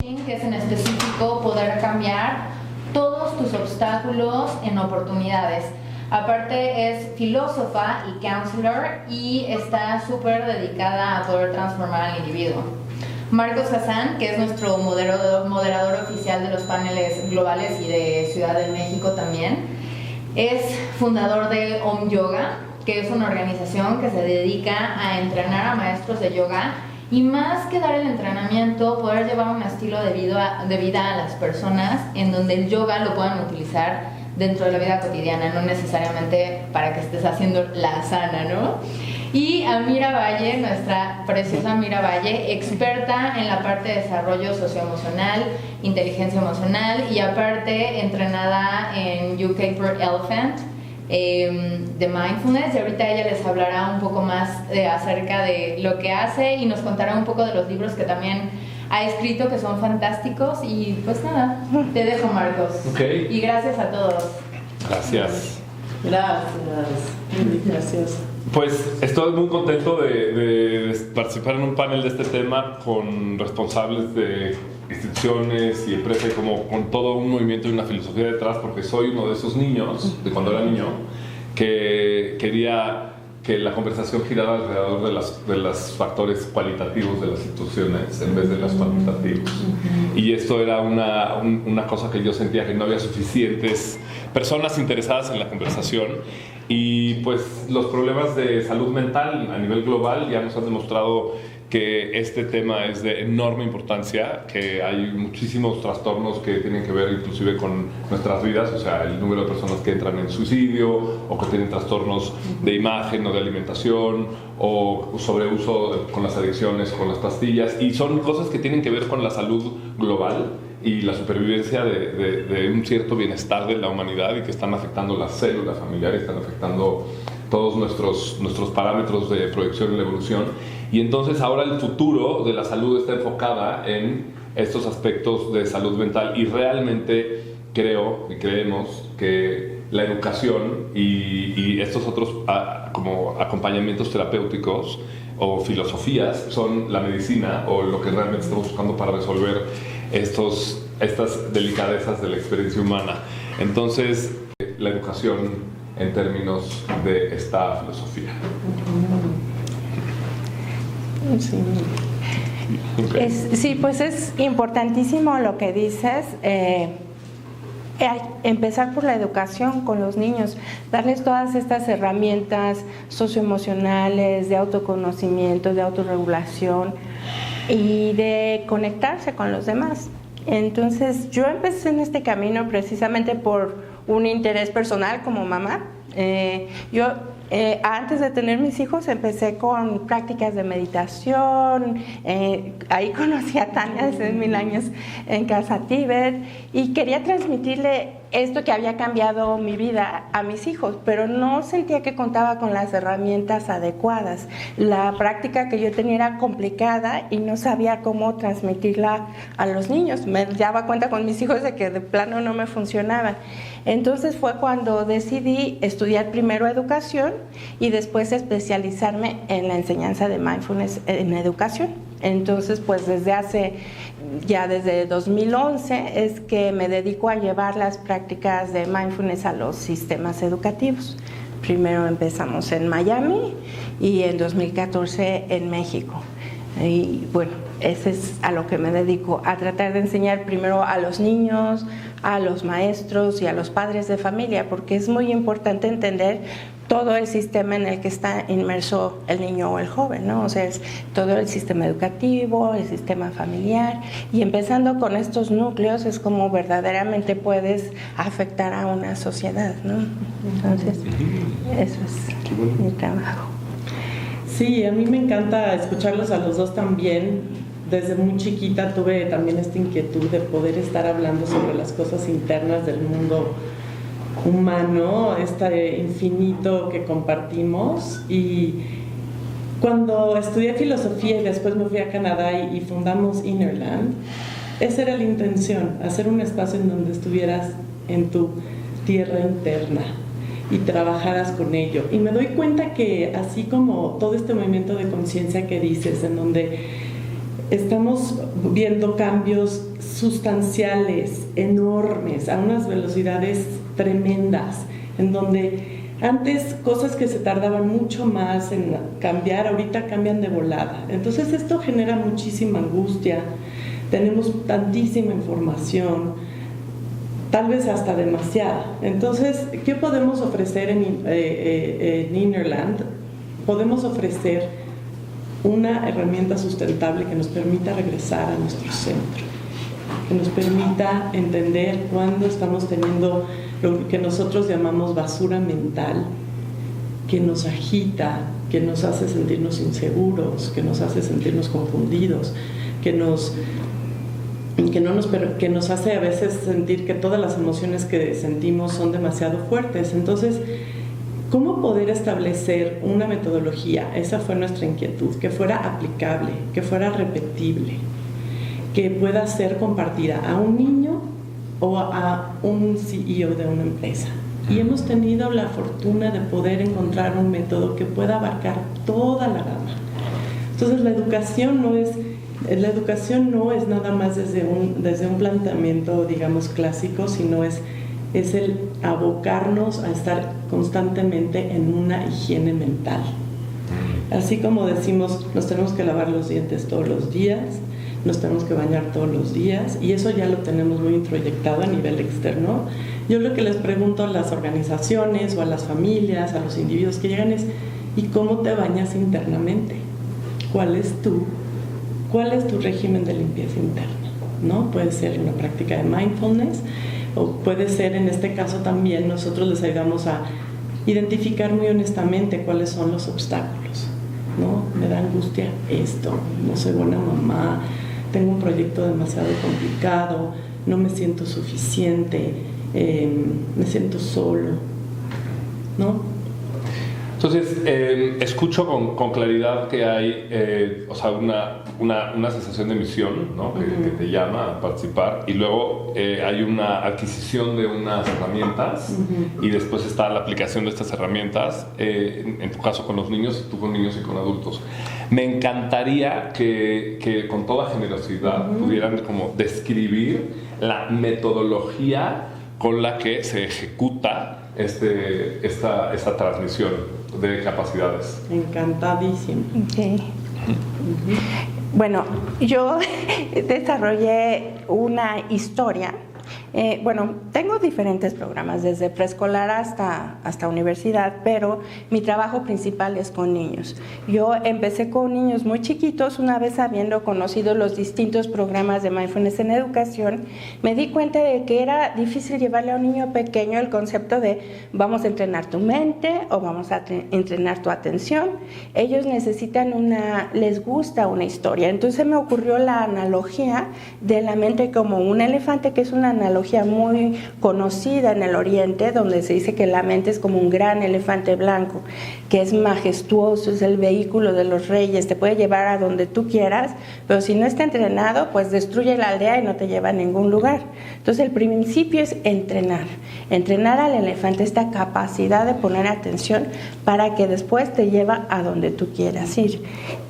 que es en específico poder cambiar todos tus obstáculos en oportunidades. Aparte es filósofa y counselor y está súper dedicada a poder transformar al individuo. Marcos Hassan, que es nuestro moderador oficial de los paneles globales y de Ciudad de México también, es fundador de Om Yoga, que es una organización que se dedica a entrenar a maestros de yoga y más que dar el entrenamiento, poder llevar un estilo de vida a las personas en donde el yoga lo puedan utilizar dentro de la vida cotidiana, no necesariamente para que estés haciendo la asana, ¿no? Y a Mira Valle, nuestra preciosa Mira Valle, experta en la parte de desarrollo socioemocional, inteligencia emocional y aparte entrenada en UK por Elephant, de mindfulness, y ahorita ella les hablará un poco más acerca de lo que hace y nos contará un poco de los libros que también ha escrito, que son fantásticos. Y pues nada, te dejo, Marcos. Okay. Y gracias a todos. Gracias. Gracias. Pues estoy muy contento de participar en un panel de este tema con responsables de instituciones y empresas, como con todo un movimiento y una filosofía detrás, porque soy uno de esos niños, de cuando era niño, que quería que la conversación girara alrededor de los factores cualitativos de las instituciones en vez de los cuantitativos. Y esto era una cosa que yo sentía, que no había suficientes personas interesadas en la conversación. Y pues los problemas de salud mental a nivel global ya nos han demostrado que este tema es de enorme importancia, que hay muchísimos trastornos que tienen que ver inclusive con nuestras vidas, o sea, el número de personas que entran en suicidio o que tienen trastornos de imagen o de alimentación o sobreuso con las adicciones, con las pastillas, y son cosas que tienen que ver con la salud global y la supervivencia de un cierto bienestar de la humanidad, y que están afectando las células familiares, están afectando todos nuestros parámetros de proyección en la evolución. Y entonces ahora el futuro de la salud está enfocada en estos aspectos de salud mental, y realmente creo y creemos que la educación y estos otros como acompañamientos terapéuticos o filosofías son la medicina, o lo que realmente estamos buscando para resolver estas delicadezas de la experiencia humana. Entonces, la educación en términos de esta filosofía. Sí. Okay. Sí, pues es importantísimo lo que dices. Empezar por la educación con los niños, darles todas estas herramientas socioemocionales, de autoconocimiento, de autorregulación y de conectarse con los demás. Entonces yo empecé en este camino precisamente por un interés personal como mamá. Antes de tener mis hijos empecé con prácticas de meditación, ahí conocí a Tania hace 1000 años en Casa Tíbet, y quería transmitirle esto que había cambiado mi vida a mis hijos, pero no sentía que contaba con las herramientas adecuadas. La práctica que yo tenía era complicada y no sabía cómo transmitirla a los niños. Me daba cuenta con mis hijos de que de plano no me funcionaba. Entonces fue cuando decidí estudiar primero educación y después especializarme en la enseñanza de mindfulness en educación. Entonces, pues desde 2011 es que me dedico a llevar las prácticas de mindfulness a los sistemas educativos. Primero empezamos en Miami y en 2014 en México. Y bueno, ese es a lo que me dedico, a tratar de enseñar primero a los niños, a los maestros y a los padres de familia, porque es muy importante entender todo el sistema en el que está inmerso el niño o el joven, ¿no? O sea, es todo el sistema educativo, el sistema familiar, y empezando con estos núcleos es como verdaderamente puedes afectar a una sociedad, ¿no? Entonces, eso es mi trabajo. Sí, a mí me encanta escucharlos a los dos también. Desde muy chiquita tuve también esta inquietud de poder estar hablando sobre las cosas internas del mundo humano, este infinito que compartimos. Y cuando estudié filosofía y después me fui a Canadá y fundamos Innerland, esa era la intención, hacer un espacio en donde estuvieras en tu tierra interna y trabajaras con ello. Y me doy cuenta que así como todo este movimiento de conciencia que dices, en donde estamos viendo cambios sustanciales, enormes, a unas velocidades tremendas, en donde antes cosas que se tardaban mucho más en cambiar, ahorita cambian de volada. Entonces esto genera muchísima angustia, tenemos tantísima información, tal vez hasta demasiada. Entonces, ¿qué podemos ofrecer en Innerland? Podemos ofrecer una herramienta sustentable que nos permita regresar a nuestro centro, que nos permita entender cuándo estamos teniendo lo que nosotros llamamos basura mental, que nos agita, que nos hace sentirnos inseguros, que nos hace sentirnos confundidos, que nos hace a veces sentir que todas las emociones que sentimos son demasiado fuertes. Entonces, ¿cómo poder establecer una metodología? Esa fue nuestra inquietud, que fuera aplicable, que fuera repetible, que pueda ser compartida a un niño o a un CEO de una empresa. Y hemos tenido la fortuna de poder encontrar un método que pueda abarcar toda la gama. Entonces, la educación no es nada más desde un planteamiento, digamos, clásico, sino es el abocarnos a estar constantemente en una higiene mental. Así como decimos, nos tenemos que lavar los dientes todos los días, nos tenemos que bañar todos los días, y eso ya lo tenemos muy introyectado a nivel externo. Yo lo que les pregunto a las organizaciones o a las familias, a los individuos que llegan es, ¿y cómo te bañas internamente? ¿Cuál es tu régimen de limpieza interna? ¿No? Puede ser una práctica de mindfulness, o puede ser, en este caso también, nosotros les ayudamos a identificar muy honestamente cuáles son los obstáculos, ¿no? Me da angustia esto, no soy buena mamá, tengo un proyecto demasiado complicado, no me siento suficiente, me siento solo, ¿no? Entonces, escucho con claridad que hay una sensación de misión, ¿no? que te llama a participar, y luego hay una adquisición de unas herramientas, y después está la aplicación de estas herramientas, en tu caso con los niños, tú con niños y con adultos. Me encantaría que con toda generosidad pudieran como describir la metodología con la que se ejecuta esta transmisión de capacidades. Encantadísimo. Okay. Bueno, yo desarrollé una historia. Tengo diferentes programas, desde preescolar hasta universidad, pero mi trabajo principal es con niños. Yo empecé con niños muy chiquitos. Una vez habiendo conocido los distintos programas de Mindfulness en educación, me di cuenta de que era difícil llevarle a un niño pequeño el concepto de vamos a entrenar tu mente o vamos a entrenar tu atención. Ellos les gusta una historia. Entonces me ocurrió la analogía de la mente como un elefante, que es una analogía muy conocida en el Oriente, donde se dice que la mente es como un gran elefante blanco, que es majestuoso, es el vehículo de los reyes, te puede llevar a donde tú quieras, pero si no está entrenado, pues destruye la aldea y no te lleva a ningún lugar. Entonces el principio es entrenar al elefante, esta capacidad de poner atención para que después te lleva a donde tú quieras ir.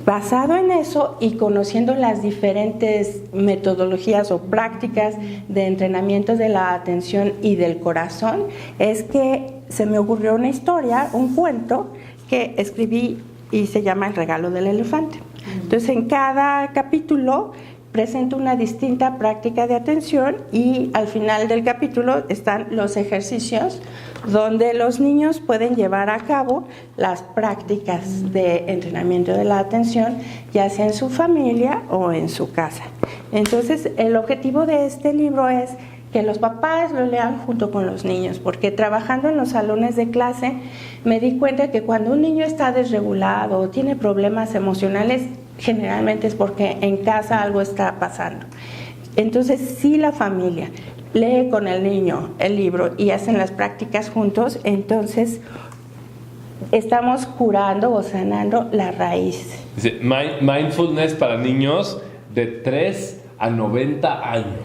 Basado en eso y conociendo las diferentes metodologías o prácticas de entrenamiento de la atención y del corazón, es que se me ocurrió una historia, un cuento que escribí y se llama El regalo del elefante. Entonces, en cada capítulo presento una distinta práctica de atención, y al final del capítulo están los ejercicios donde los niños pueden llevar a cabo las prácticas de entrenamiento de la atención, ya sea en su familia o en su casa. Entonces, el objetivo de este libro es que los papás lo lean junto con los niños, porque trabajando en los salones de clase me di cuenta que cuando un niño está desregulado o tiene problemas emocionales, generalmente es porque en casa algo está pasando. Entonces, si la familia lee con el niño el libro y hacen las prácticas juntos, entonces estamos curando o sanando la raíz. Dice, mindfulness para niños de 3 a 90 años.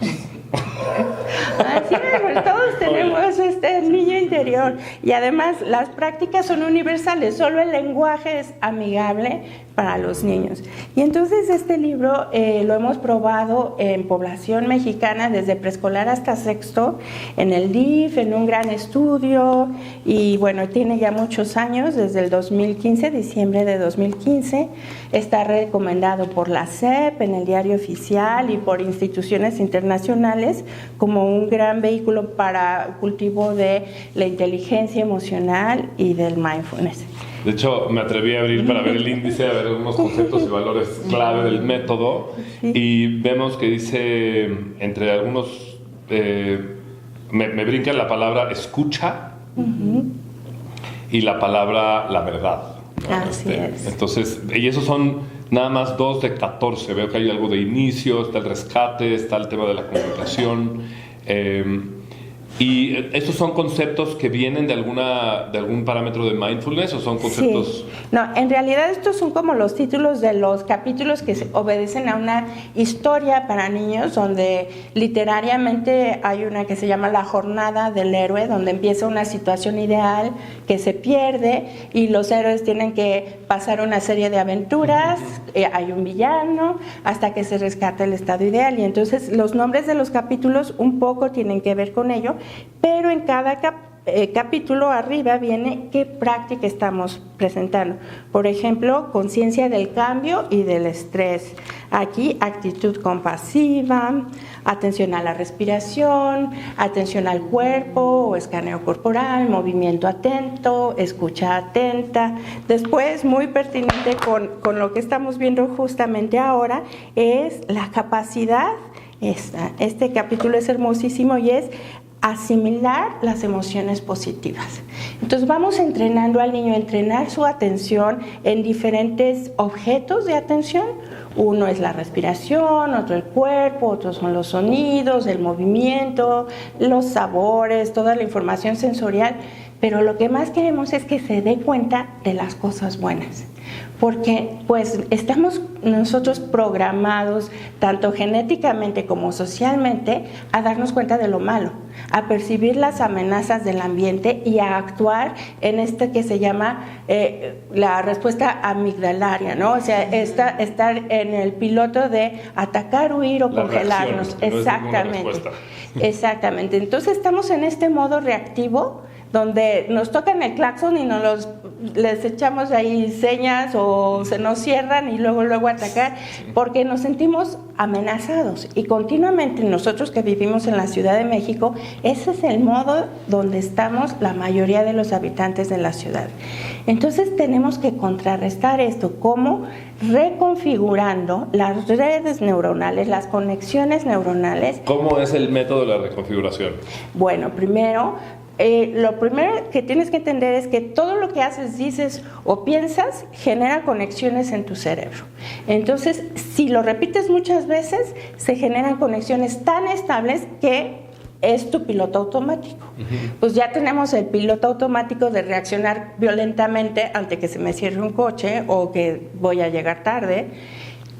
Así es, todos tenemos este niño interior, y además las prácticas son universales, solo el lenguaje es amigable, para los niños. Y entonces este libro lo hemos probado en población mexicana desde preescolar hasta sexto, en el DIF, en un gran estudio, y bueno, tiene ya muchos años, desde el 2015, diciembre de 2015, está recomendado por la SEP, en el Diario Oficial y por instituciones internacionales como un gran vehículo para cultivo de la inteligencia emocional y del mindfulness. De hecho, me atreví a abrir para ver el índice, a ver unos conceptos y valores clave del método, y vemos que dice, entre algunos, me brinca la palabra escucha y la palabra la verdad. Así es. Entonces, y esos son nada más 2 de 14. Veo que hay algo de inicio, está el rescate, está el tema de la comunicación. ¿Y estos son conceptos que vienen de algún parámetro de mindfulness o son conceptos...? Sí. No, en realidad estos son como los títulos de los capítulos que obedecen a una historia para niños, donde literariamente hay una que se llama La Jornada del Héroe, donde empieza una situación ideal que se pierde y los héroes tienen que pasar una serie de aventuras, hay un villano, hasta que se rescata el estado ideal. Y entonces los nombres de los capítulos un poco tienen que ver con ello, pero en cada capítulo arriba viene qué práctica estamos presentando. Por ejemplo, conciencia del cambio y del estrés. Aquí, actitud compasiva, atención a la respiración, atención al cuerpo o escaneo corporal, movimiento atento, escucha atenta. Después, muy pertinente con lo que estamos viendo justamente ahora, es la capacidad. Este capítulo es hermosísimo y es asimilar las emociones positivas. Entonces vamos entrenando al niño a entrenar su atención en diferentes objetos de atención. Uno es la respiración, otro el cuerpo, otros son los sonidos, el movimiento, los sabores, toda la información sensorial, pero lo que más queremos es que se dé cuenta de las cosas buenas. Porque pues estamos nosotros programados tanto genéticamente como socialmente a darnos cuenta de lo malo, a percibir las amenazas del ambiente y a actuar en que se llama la respuesta amigdalaria, ¿no? O sea, estar en el piloto de atacar, huir o congelarnos. Exactamente. Exactamente. Entonces estamos en este modo reactivo donde nos tocan el claxon y les echamos ahí señas o se nos cierran y luego atacar, porque nos sentimos amenazados. Y continuamente nosotros que vivimos en la Ciudad de México, ese es el modo donde estamos la mayoría de los habitantes de la ciudad. Entonces tenemos que contrarrestar esto, como reconfigurando las redes neuronales, las conexiones neuronales. ¿Cómo es el método de la reconfiguración? Bueno, primero, lo primero que tienes que entender es que todo lo que haces, dices o piensas genera conexiones en tu cerebro. Entonces, si lo repites muchas veces, se generan conexiones tan estables que es tu piloto automático. Pues ya tenemos el piloto automático de reaccionar violentamente ante que se me cierre un coche o que voy a llegar tarde.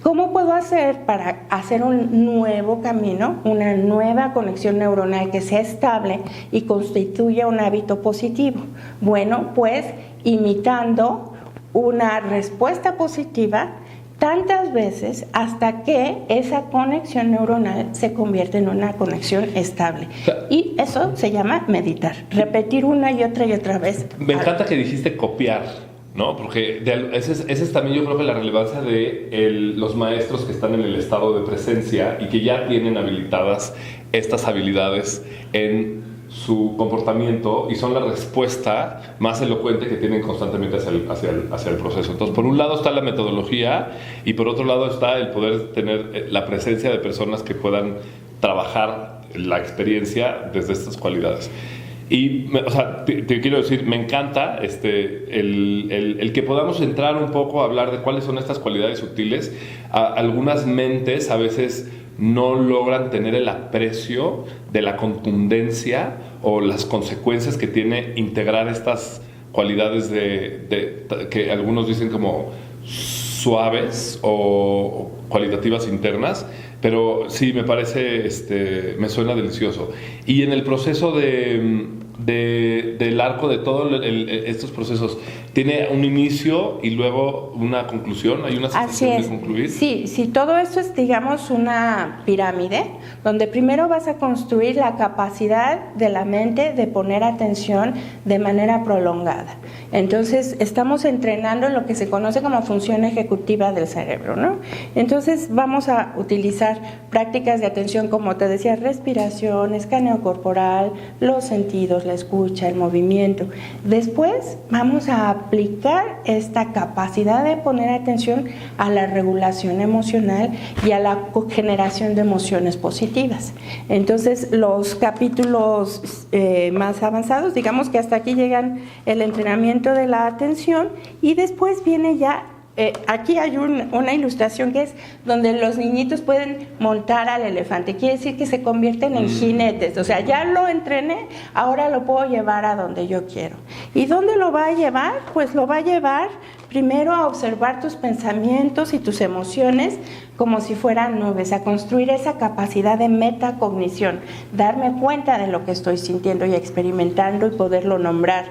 ¿Cómo puedo hacer para hacer un nuevo camino, una nueva conexión neuronal que sea estable y constituya un hábito positivo? Bueno, pues imitando una respuesta positiva tantas veces hasta que esa conexión neuronal se convierte en una conexión estable. Y eso se llama meditar, repetir una y otra vez. Me encanta que dijiste copiar, ¿no? Porque esa es también, yo creo que la relevancia de los maestros que están en el estado de presencia y que ya tienen habilitadas estas habilidades en su comportamiento y son la respuesta más elocuente que tienen constantemente hacia el proceso. Entonces, por un lado está la metodología y por otro lado está el poder tener la presencia de personas que puedan trabajar la experiencia desde estas cualidades. Y, o sea, te quiero decir, me encanta el que podamos entrar un poco a hablar de cuáles son estas cualidades sutiles. Algunas mentes a veces no logran tener el aprecio de la contundencia o las consecuencias que tiene integrar estas cualidades que algunos dicen como suaves o cualitativas internas, pero sí me parece, me suena delicioso. Y en el proceso de del arco de todos estos procesos, ¿tiene un inicio y luego una conclusión? ¿Hay una sensación de concluir? Sí, todo esto es, digamos, una pirámide, donde primero vas a construir la capacidad de la mente de poner atención de manera prolongada. Entonces, estamos entrenando lo que se conoce como función ejecutiva del cerebro, ¿no? Entonces, vamos a utilizar prácticas de atención, como te decía, respiración, escaneo corporal, los sentidos, la escucha, el movimiento. Después, vamos a aplicar esta capacidad de poner atención a la regulación emocional y a la generación de emociones positivas. Entonces, los capítulos más avanzados, digamos que hasta aquí llegan el entrenamiento de la atención, y después viene ya, aquí hay una ilustración que es donde los niñitos pueden montar al elefante, quiere decir que se convierten en jinetes, o sea, ya lo entrené, ahora lo puedo llevar a donde yo quiero. ¿Y dónde lo va a llevar? Pues lo va a llevar primero a observar tus pensamientos y tus emociones como si fueran nubes, a construir esa capacidad de metacognición, darme cuenta de lo que estoy sintiendo y experimentando y poderlo nombrar.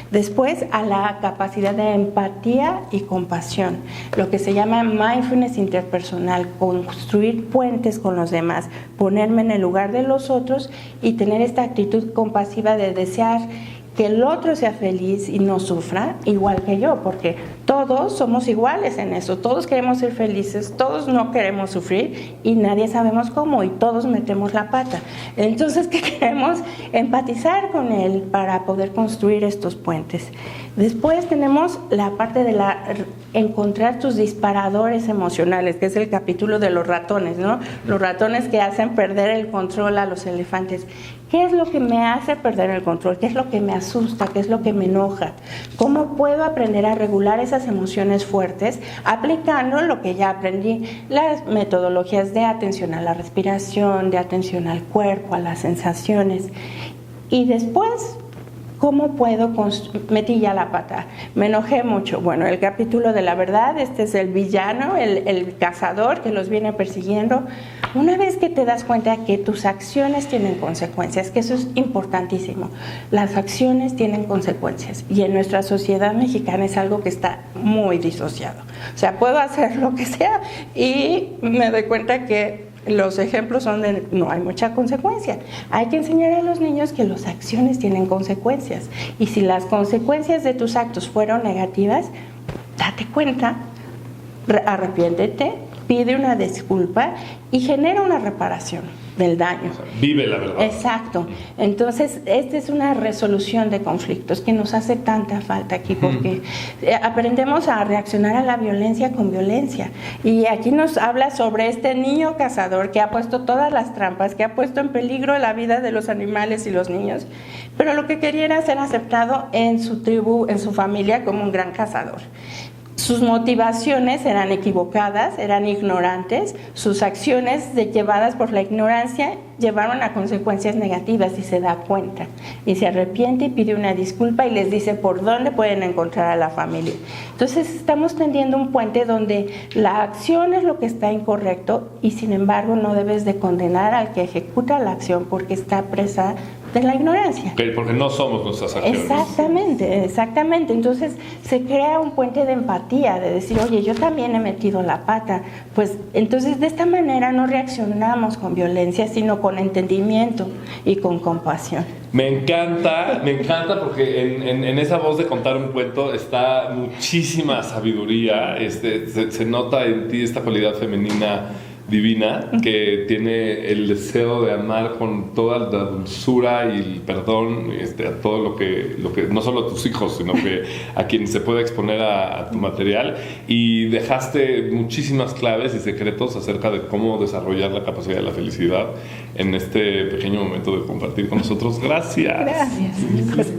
Después, a la capacidad de empatía y compasión, lo que se llama mindfulness interpersonal, construir puentes con los demás, ponerme en el lugar de los otros y tener esta actitud compasiva de desear que el otro sea feliz y no sufra igual que yo, porque todos somos iguales en eso, todos queremos ser felices, todos no queremos sufrir y nadie sabemos cómo, y todos metemos la pata. Entonces, ¿qué queremos? Empatizar con él para poder construir estos puentes. Después tenemos la parte de encontrar tus disparadores emocionales, que es el capítulo de los ratones, ¿no? Los ratones que hacen perder el control a los elefantes. ¿Qué es lo que me hace perder el control? ¿Qué es lo que me asusta? ¿Qué es lo que me enoja? ¿Cómo puedo aprender a regular esas emociones fuertes aplicando lo que ya aprendí? Las metodologías de atención a la respiración, de atención al cuerpo, a las sensaciones. Y después, ¿cómo puedo metí ya la pata? Me enojé mucho. Bueno, el capítulo de la verdad, este es el villano, el cazador que los viene persiguiendo. Una vez que te das cuenta que tus acciones tienen consecuencias, que eso es importantísimo, las acciones tienen consecuencias, y en nuestra sociedad mexicana es algo que está muy disociado. O sea, puedo hacer lo que sea y me doy cuenta que los ejemplos son de no hay mucha consecuencia. Hay que enseñar a los niños que las acciones tienen consecuencias, y si las consecuencias de tus actos fueron negativas, date cuenta, arrepiéntete, pide una disculpa y genera una reparación del daño. O sea, vive la verdad. Exacto. Entonces, esta es una resolución de conflictos que nos hace tanta falta aquí, porque aprendemos a reaccionar a la violencia con violencia. Y aquí nos habla sobre este niño cazador que ha puesto todas las trampas, que ha puesto en peligro la vida de los animales y los niños, pero lo que quería era ser aceptado en su tribu, en su familia, como un gran cazador. Sus motivaciones eran equivocadas, eran ignorantes, sus acciones llevadas por la ignorancia llevaron a consecuencias negativas, y se da cuenta y se arrepiente y pide una disculpa y les dice por dónde pueden encontrar a la familia. Entonces estamos tendiendo un puente donde la acción es lo que está incorrecto, y sin embargo no debes de condenar al que ejecuta la acción porque está presa de la ignorancia. Porque no somos nuestras acciones. Exactamente. Entonces se crea un puente de empatía, de decir, oye, yo también he metido la pata. Pues entonces de esta manera no reaccionamos con violencia, sino con entendimiento y con compasión. Me encanta porque en esa voz de contar un cuento está muchísima sabiduría. Se nota en ti esta cualidad femenina divina, que tiene el deseo de amar con toda la dulzura y el perdón a todo lo que no solo a tus hijos, sino que a quien se pueda exponer a tu material, y dejaste muchísimas claves y secretos acerca de cómo desarrollar la capacidad de la felicidad en este pequeño momento de compartir con nosotros. Gracias. Muchas gracias.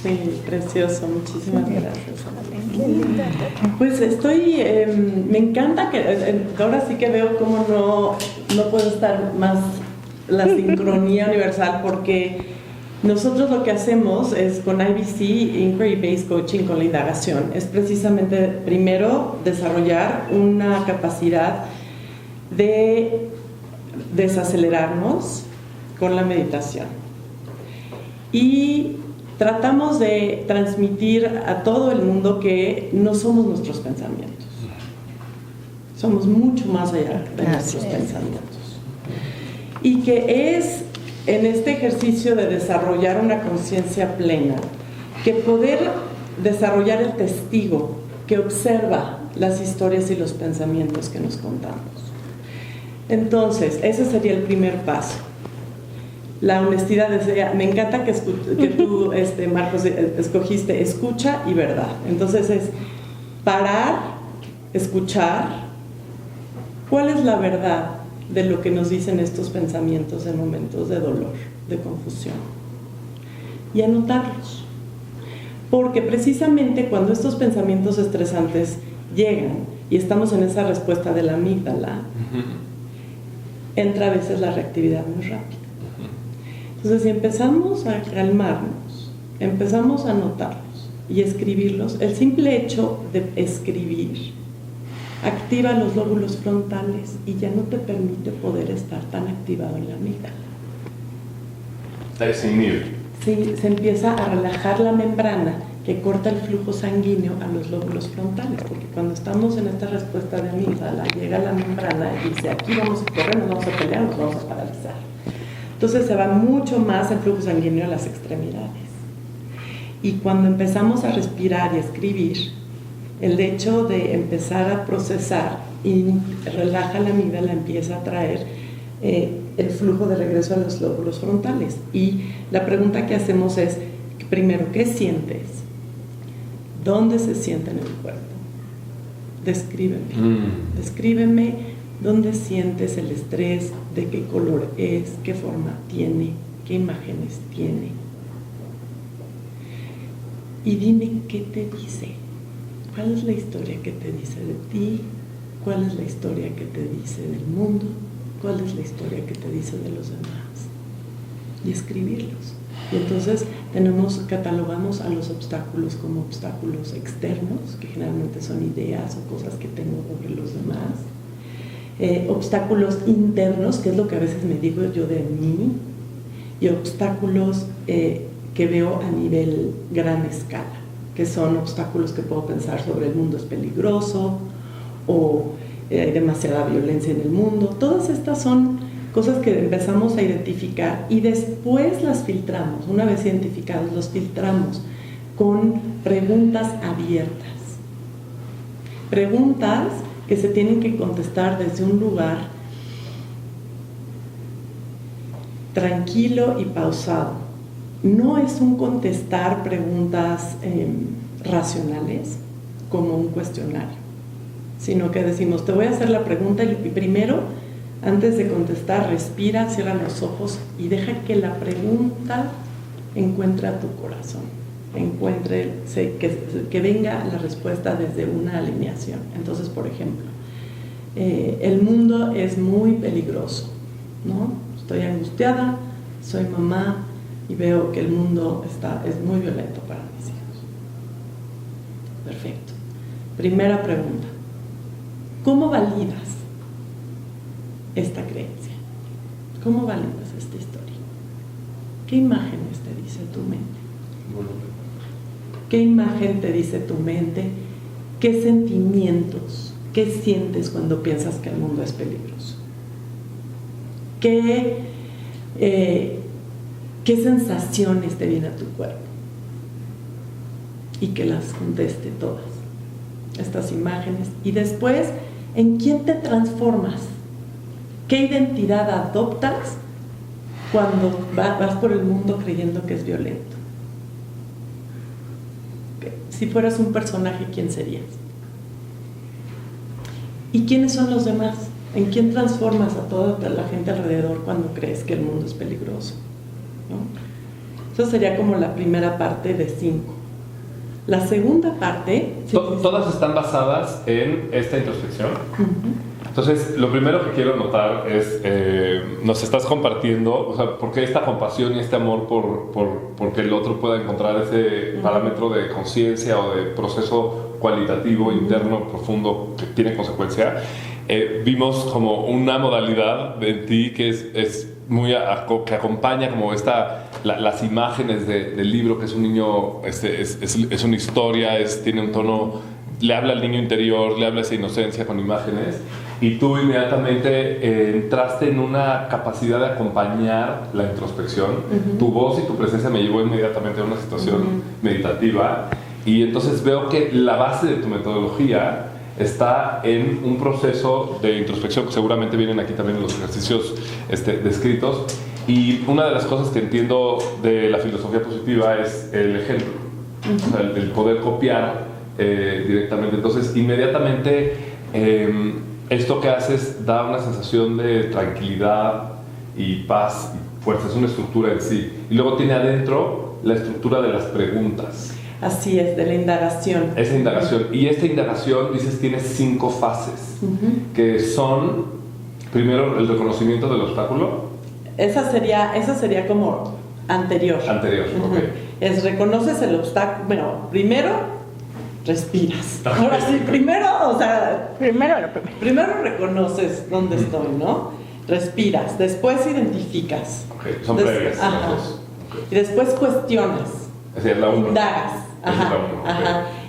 Sí, precioso, muchísimas gracias. Pues me encanta que ahora sí que veo cómo no puedo estar más la sincronía universal, porque nosotros lo que hacemos es con IBC, Inquiry Based Coaching, con la indagación, es precisamente primero desarrollar una capacidad de desacelerarnos con la meditación. y tratamos de transmitir a todo el mundo que no somos nuestros pensamientos. Somos mucho más allá de nuestros pensamientos. Y que es en este ejercicio de desarrollar una conciencia plena, que poder desarrollar el testigo que observa las historias y los pensamientos que nos contamos. Entonces, ese sería el primer paso. La honestidad. Me encanta que tú, Marcos, escogiste escucha y verdad. Entonces es parar, escuchar. ¿Cuál es la verdad de lo que nos dicen estos pensamientos en momentos de dolor, de confusión? Y anotarlos. Porque precisamente cuando estos pensamientos estresantes llegan y estamos en esa respuesta de la amígdala, entra a veces la reactividad muy rápida. Entonces, si empezamos a calmarnos, empezamos a anotarlos y escribirlos, el simple hecho de escribir activa los lóbulos frontales y ya no te permite poder estar tan activado en la amígdala. Sí, se empieza a relajar la membrana que corta el flujo sanguíneo a los lóbulos frontales, porque cuando estamos en esta respuesta de amígdala, llega la membrana y dice, aquí vamos a correr, nos vamos a pelear, nos vamos a paralizar. Entonces se va mucho más el flujo sanguíneo a las extremidades. Y cuando empezamos a respirar y a escribir, el hecho de empezar a procesar y relaja la amígdala, empieza a traer el flujo de regreso a los lóbulos frontales. Y la pregunta que hacemos es, primero, ¿qué sientes? ¿Dónde se siente en el cuerpo? Descríbeme. Descríbeme dónde sientes el estrés, de qué color es, qué forma tiene, qué imágenes tiene. Y dime qué te dice. ¿Cuál es la historia que te dice de ti? ¿Cuál es la historia que te dice del mundo? ¿Cuál es la historia que te dice de los demás? Y escribirlos. Y entonces catalogamos a los obstáculos como obstáculos externos, que generalmente son ideas o cosas que tengo sobre los demás. Obstáculos internos, que es lo que a veces me digo yo de mí. Y obstáculos que veo a nivel gran escala, que son obstáculos que puedo pensar sobre el mundo es peligroso o hay demasiada violencia en el mundo. Todas estas son cosas que empezamos a identificar y después las filtramos. Una vez identificados, los filtramos con preguntas abiertas. Preguntas que se tienen que contestar desde un lugar tranquilo y pausado. No es un contestar preguntas racionales como un cuestionario, sino que decimos, te voy a hacer la pregunta y primero, antes de contestar, respira, cierra los ojos y deja que la pregunta encuentre a tu corazón, que venga la respuesta desde una alineación. Entonces, por ejemplo, el mundo es muy peligroso, ¿no? Estoy angustiada, soy mamá y veo que el mundo es muy violento para mis hijos. Perfecto. Primera pregunta. ¿Cómo validas esta creencia? ¿Cómo validas esta historia? ¿Qué imágenes te dice tu mente? ¿Qué imagen te dice tu mente? ¿Qué sentimientos? ¿Qué sientes cuando piensas que el mundo es peligroso? ¿Qué sensaciones te vienen a tu cuerpo? Y que las conteste todas estas imágenes. Y después, ¿en quién te transformas? ¿Qué identidad adoptas cuando vas por el mundo creyendo que es violento? Si fueras un personaje, ¿quién serías? ¿Y quiénes son los demás? ¿En quién transformas a toda la gente alrededor cuando crees que el mundo es peligroso? ¿No? Eso sería como la primera parte de 5. La segunda parte... Todas están basadas en esta introspección. Entonces, lo primero que quiero notar es, nos estás compartiendo, o sea, ¿por qué esta compasión y este amor por que el otro pueda encontrar ese parámetro de conciencia o de proceso cualitativo, interno, profundo, que tiene consecuencia? Vimos como una modalidad de ti que es que acompaña como las imágenes del libro, que es un niño, es una historia, tiene un tono, le habla al niño interior, le habla esa inocencia con imágenes, y tú inmediatamente entraste en una capacidad de acompañar la introspección. Tu voz y tu presencia me llevó inmediatamente a una situación meditativa, y entonces veo que la base de tu metodología está en un proceso de introspección, que seguramente vienen aquí también los ejercicios descritos, y una de las cosas que entiendo de la filosofía positiva es el ejemplo, o sea, el poder copiar directamente. Entonces inmediatamente esto que haces da una sensación de tranquilidad y paz y fuerza, es una estructura en sí, y luego tiene adentro la estructura de las preguntas. Así es, de la indagación. Esa indagación. Y esta indagación, dices, tiene 5 fases, que son, primero, el reconocimiento del obstáculo. Esa sería como anterior. Anterior, ok. Reconoces el obstáculo. Bueno, primero respiras. Ahora sí, primero reconoces dónde estoy, ¿no? Respiras, después identificas. Ok, son previas. Y después cuestionas. Esa es la 1. Indagas.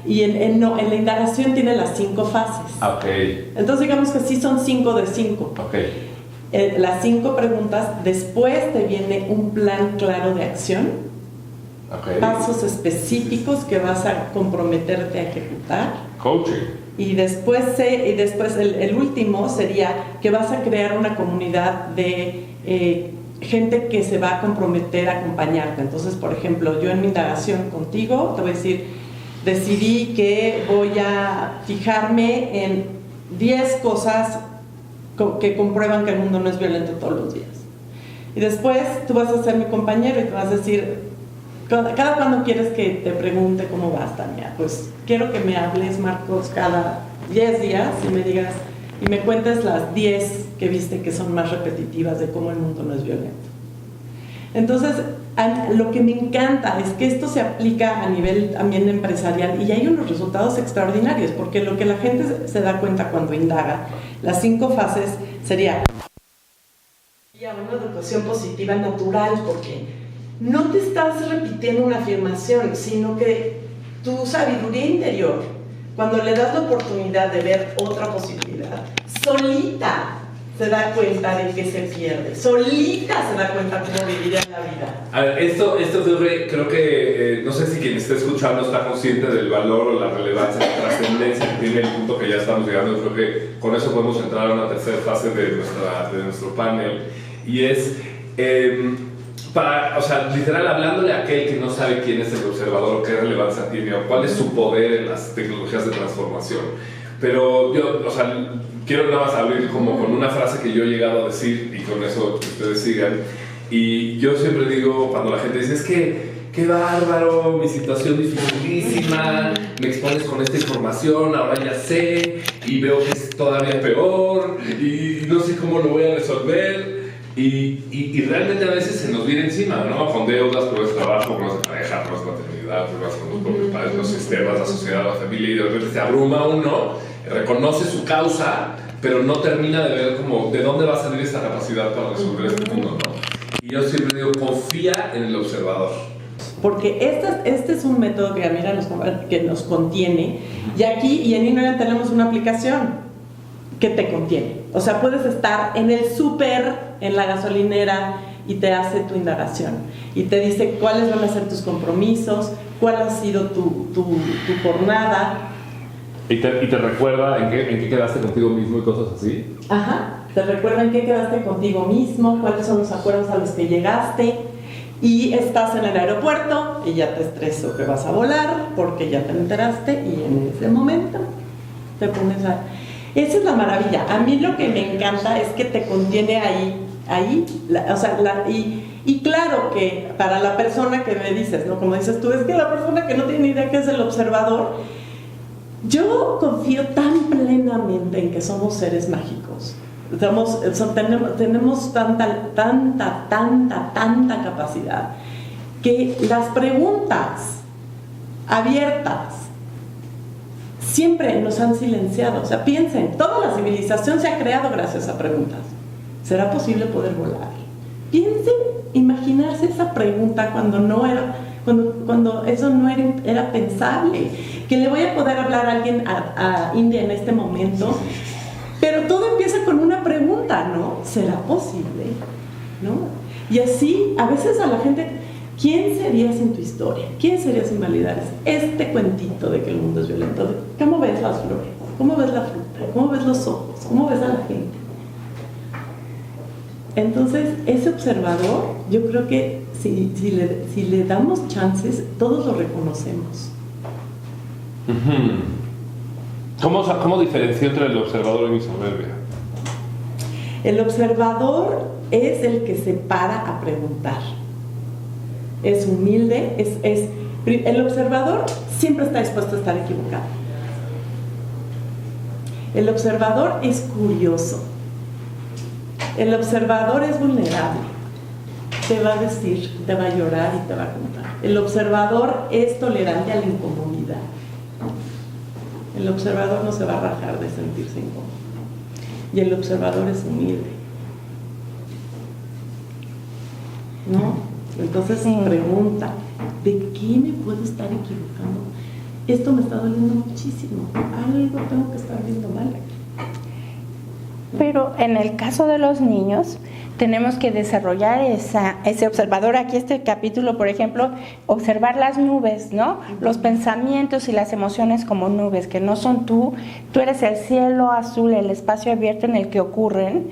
Y en la indagación tiene las 5 fases. Ok. Entonces digamos que sí son 5 de 5. Ok. Las 5 preguntas, después te viene un plan claro de acción. Okay. Pasos específicos que vas a comprometerte a ejecutar. Coaching. Y después el último sería que vas a crear una comunidad de gente que se va a comprometer a acompañarte. Entonces, por ejemplo, yo en mi indagación contigo te voy a decir, decidí que voy a fijarme en 10 cosas que comprueban que el mundo no es violento todos los días. Y después tú vas a ser mi compañero y te vas a decir, cada cuando quieres que te pregunte cómo vas, Tania, pues quiero que me hables, Marcos, cada 10 días y me digas y me cuentes las 10 que viste que son más repetitivas de cómo el mundo no es violento. Entonces, lo que me encanta es que esto se aplica a nivel también empresarial y hay unos resultados extraordinarios, porque lo que la gente se da cuenta cuando indaga, las 5 fases sería una educación positiva natural, porque no te estás repitiendo una afirmación, sino que tu sabiduría interior, cuando le das la oportunidad de ver otra posibilidad, solita se da cuenta de que se pierde, solita se da cuenta cómo vivir en la vida. A ver, esto creo que, no sé si quien esté escuchando está consciente del valor o la relevancia, la trascendencia que tiene el punto que ya estamos llegando. Yo creo que con eso podemos entrar a una tercera fase de nuestro panel, y es, o sea, literal, hablándole a aquel que no sabe quién es el observador, qué relevancia tiene o cuál es su poder en las tecnologías de transformación. Pero yo, o sea, quiero nada más abrir como con una frase que yo he llegado a decir, y con eso que ustedes sigan. Y yo siempre digo, cuando la gente dice, es que qué bárbaro, mi situación dificilísima, me expones con esta información, ahora ya sé, y veo que es todavía peor, y no sé cómo lo voy a resolver. Y realmente a veces se nos viene encima, ¿no? Con deudas, problemas de trabajo, problemas de pareja, problemas de maternidad, problemas con los propios padres, los sistemas, la sociedad, la familia, y de repente se abruma uno, reconoce su causa, pero no termina de ver como de dónde va a salir esta capacidad para resolver este mundo, ¿no? Y yo siempre digo, confía en el observador. Porque este es un método que nos contiene, y aquí y en Ignorant tenemos una aplicación que te contiene. O sea, puedes estar en el súper, en la gasolinera, y te hace tu indagación. Y te dice cuáles van a ser tus compromisos, cuál ha sido tu jornada. ¿Y te recuerda en qué quedaste contigo mismo y cosas así? Ajá, te recuerda en qué quedaste contigo mismo, cuáles son los acuerdos a los que llegaste. Y estás en el aeropuerto y ya te estresó que vas a volar porque ya te enteraste, y en ese momento te pones a... Esa es la maravilla. A mí lo que me encanta es que te contiene y claro que para la persona que me dices, ¿no? Como dices tú, es que la persona que no tiene idea que es el observador, yo confío tan plenamente en que somos seres mágicos. Tenemos tanta capacidad que las preguntas abiertas siempre nos han silenciado. O sea, piensen, toda la civilización se ha creado gracias a preguntas. ¿Será posible poder volar? Piensen, imaginarse esa pregunta cuando eso no era pensable, que le voy a poder hablar a alguien a India en este momento, pero todo empieza con una pregunta, ¿no? ¿Será posible? ¿No? Y así, a veces a la gente, ¿quién sería sin tu historia? ¿Quién sería sin Validares? Este cuentito de que el mundo es violento, ¿cómo ves las flores? ¿Cómo ves la fruta? ¿Cómo ves los ojos? ¿Cómo ves a la gente? Entonces, ese observador, yo creo que si le damos chances, todos lo reconocemos. ¿Cómo diferencio entre el observador y mi soberbia? El observador es el que se para a preguntar. Es humilde, el observador siempre está dispuesto a estar equivocado. El observador es curioso. El observador es vulnerable. Te va a decir, te va a llorar y te va a contar. El observador es tolerante a la incomodidad. El observador no se va a rajar de sentirse incómodo. Y el observador es humilde. ¿No? Entonces pregunta, ¿de qué me puedo estar equivocando? Esto me está doliendo muchísimo. Algo tengo que estar viendo mal aquí. Pero en el caso de los niños, tenemos que desarrollar ese observador. Aquí este capítulo, por ejemplo, observar las nubes, ¿no? Los pensamientos y las emociones como nubes, que no son tú eres el cielo azul, el espacio abierto en el que ocurren,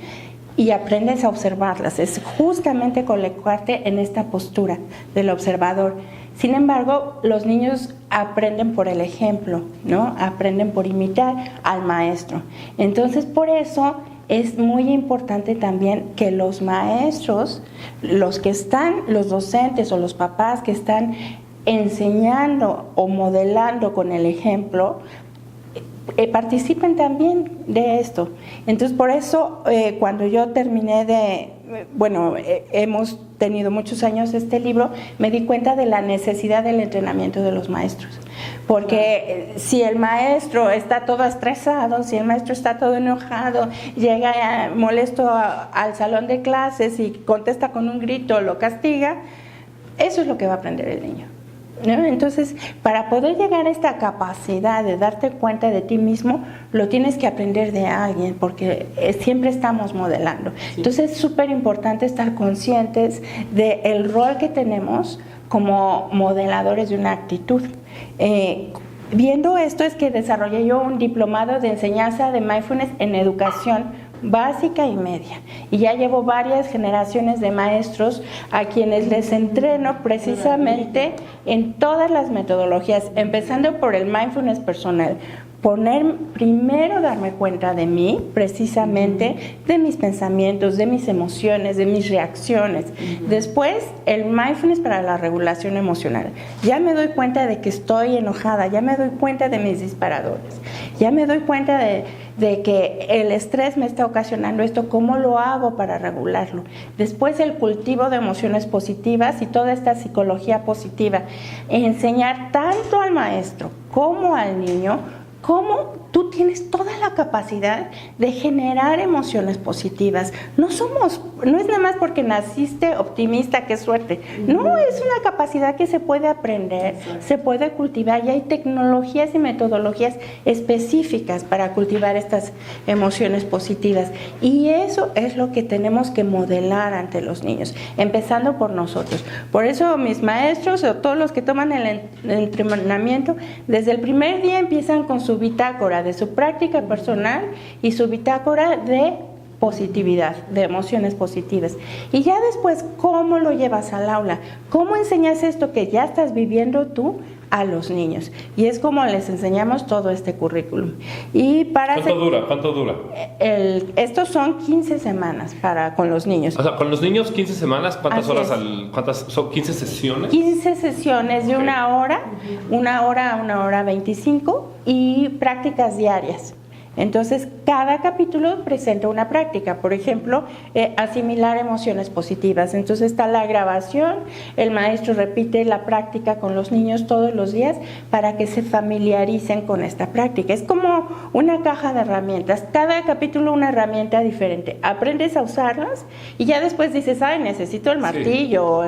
y aprendes a observarlas. Es justamente colocarte en esta postura del observador. Sin embargo, los niños aprenden por el ejemplo, ¿no? Aprenden por imitar al maestro. Entonces, por eso es muy importante también que los maestros, los docentes o los papás que están enseñando o modelando con el ejemplo, participen también de esto. Entonces, por eso, cuando yo terminé hemos tenido muchos años este libro, me di cuenta de la necesidad del entrenamiento de los maestros. Porque si el maestro está todo estresado, si el maestro está todo enojado, llega molesto al salón de clases y contesta con un grito, lo castiga, eso es lo que va a aprender el niño, ¿no? Entonces, para poder llegar a esta capacidad de darte cuenta de ti mismo, lo tienes que aprender de alguien, porque siempre estamos modelando. Entonces, es súper importante estar conscientes del rol que tenemos como modeladores de una actitud. Viendo esto es que desarrollé yo un diplomado de enseñanza de mindfulness en educación básica y media, y ya llevo varias generaciones de maestros a quienes les entreno precisamente en todas las metodologías, empezando por el mindfulness personal. Primero darme cuenta de mí, precisamente, de mis pensamientos, de mis emociones, de mis reacciones. Después, el mindfulness para la regulación emocional. Ya me doy cuenta de que estoy enojada, ya me doy cuenta de mis disparadores, ya me doy cuenta de que el estrés me está ocasionando esto, ¿cómo lo hago para regularlo? Después, el cultivo de emociones positivas y toda esta psicología positiva. Enseñar tanto al maestro como al niño cómo tú tienes toda la capacidad de generar emociones positivas. No es nada más porque naciste optimista, qué suerte. No, es una capacidad que se puede aprender, se puede cultivar, y hay tecnologías y metodologías específicas para cultivar estas emociones positivas. Y eso es lo que tenemos que modelar ante los niños, empezando por nosotros. Por eso mis maestros o todos los que toman el entrenamiento, desde el primer día empiezan con su bitácora de su práctica personal y su bitácora de positividad, de emociones positivas. Y ya después, ¿cómo lo llevas al aula? ¿Cómo enseñas esto que ya estás viviendo tú a los niños? Y es como les enseñamos todo este currículum. Y ¿Cuánto dura? Estos son 15 semanas con los niños. O sea, con los niños 15 semanas, ¿cuántas horas cuántas son 15 sesiones? 15 sesiones de una hora a 1 hora 25, y prácticas diarias. Entonces, cada capítulo presenta una práctica. Por ejemplo, asimilar emociones positivas. Entonces está la grabación, el maestro repite la práctica con los niños todos los días para que se familiaricen con esta práctica. Es como una caja de herramientas. Cada capítulo una herramienta diferente. Aprendes a usarlas y ya después dices, ay, necesito el martillo,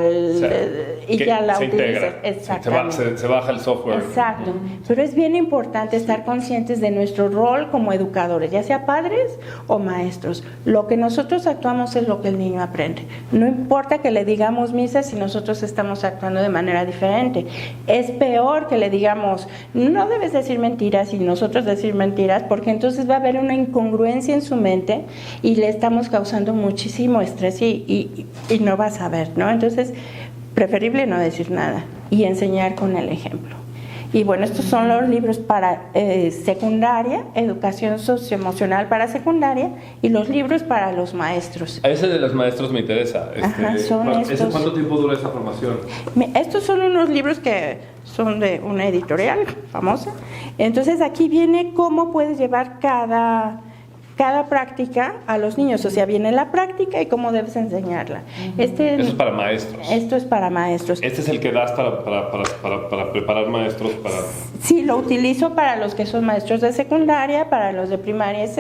y ya la utilizas. Exactamente. Se baja el software. Exacto. Pero es bien importante estar conscientes de nuestro rol como educadores, ya sea padres o maestros. Lo que nosotros actuamos es lo que el niño aprende. No importa que le digamos misa si nosotros estamos actuando de manera diferente. Es peor que le digamos, no debes decir mentiras y nosotros decir mentiras, porque entonces va a haber una incongruencia en su mente y le estamos causando muchísimo estrés y no va a saber, ¿no? Entonces, preferible no decir nada y enseñar con el ejemplo. Y bueno, estos son los libros para secundaria, educación socioemocional para secundaria, y los libros para los maestros. A ese de los maestros me interesa. ¿Cuánto tiempo dura esa formación? Estos son unos libros que son de una editorial famosa. Entonces aquí viene cómo puedes llevar cada práctica a los niños, o sea, viene la práctica y cómo debes enseñarla. Eso es para maestros. Esto es para maestros. Este es el que das para preparar maestros para... Sí, lo utilizo para los que son maestros de secundaria, para los de primaria es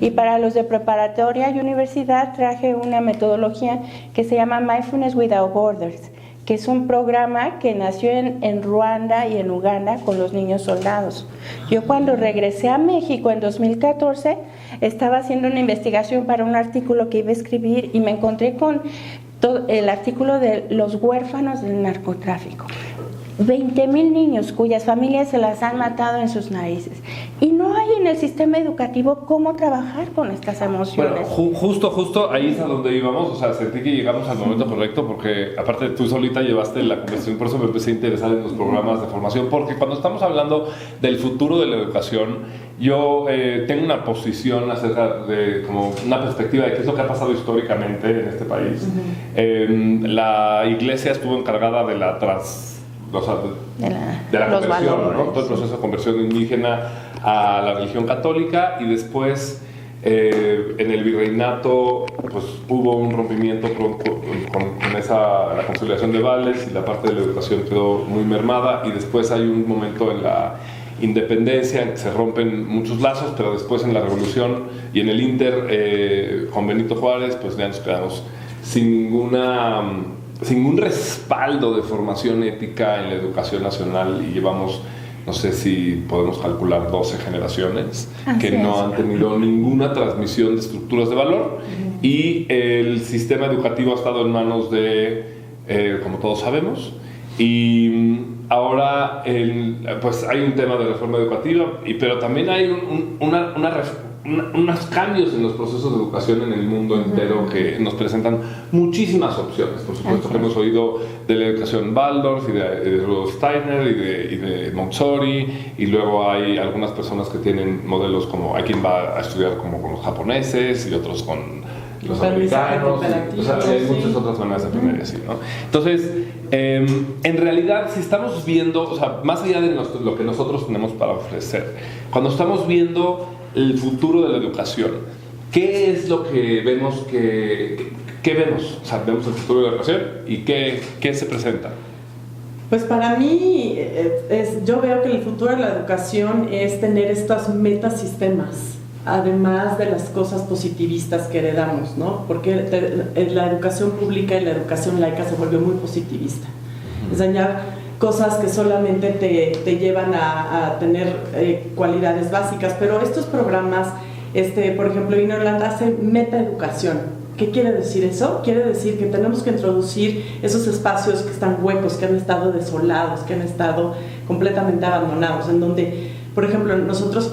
y para los de preparatoria y universidad traje una metodología que se llama Mindfulness Without Borders, que es un programa que nació en Ruanda y en Uganda con los niños soldados. Yo cuando regresé a México en 2014 estaba haciendo una investigación para un artículo que iba a escribir y me encontré con el artículo de los huérfanos del narcotráfico. 20,000 niños cuyas familias se las han matado en sus narices. Y no hay en el sistema educativo cómo trabajar con estas emociones. Bueno, justo ahí es a donde íbamos. O sea, sentí que llegamos al momento correcto porque aparte tú solita llevaste la conversación, por eso me empecé a interesar en los programas de formación, porque cuando estamos hablando del futuro de la educación, yo tengo una posición acerca de como una perspectiva de qué es lo que ha pasado históricamente en este país. La iglesia estuvo encargada de la de la conversión, ¿no? Todo el proceso de conversión indígena a la religión católica, y después en el virreinato pues hubo un rompimiento con la consolidación de vales y la parte de la educación quedó muy mermada, y después hay un momento en la independencia en que se rompen muchos lazos, pero después en la revolución y en el Inter con Benito Juárez pues ya nos quedamos sin un respaldo de formación ética en la educación nacional, y llevamos, no sé si podemos calcular 12 generaciones que no han tenido ninguna transmisión de estructuras de valor, y el sistema educativo ha estado en manos de, como todos sabemos, y ahora pues hay un tema de reforma educativa, pero también hay unos cambios en los procesos de educación en el mundo entero que nos presentan muchísimas opciones. Por supuesto que hemos oído de la educación Waldorf y de Rudolf Steiner y de Montessori, y luego hay algunas personas que tienen modelos como hay quien va a estudiar como con los japoneses y otros con los americanos, o sea, hay muchas otras maneras de aprender así, ¿no? Entonces, en realidad, si estamos viendo, o sea, más allá de lo que nosotros tenemos para ofrecer, cuando estamos viendo el futuro de la educación, ¿qué es lo que vemos ¿qué vemos? O sea, vemos el futuro de la educación y ¿qué se presenta? Pues para mí, yo veo que el futuro de la educación es tener estos metasistemas, además de las cosas positivistas que heredamos, ¿no? Porque la educación pública y la educación laica se volvió muy positivista. Enseñar cosas que solamente te llevan a tener cualidades básicas, pero estos programas, por ejemplo, Innerland hace metaeducación. ¿Qué quiere decir eso? Quiere decir que tenemos que introducir esos espacios que están huecos, que han estado desolados, que han estado completamente abandonados, en donde, por ejemplo, nosotros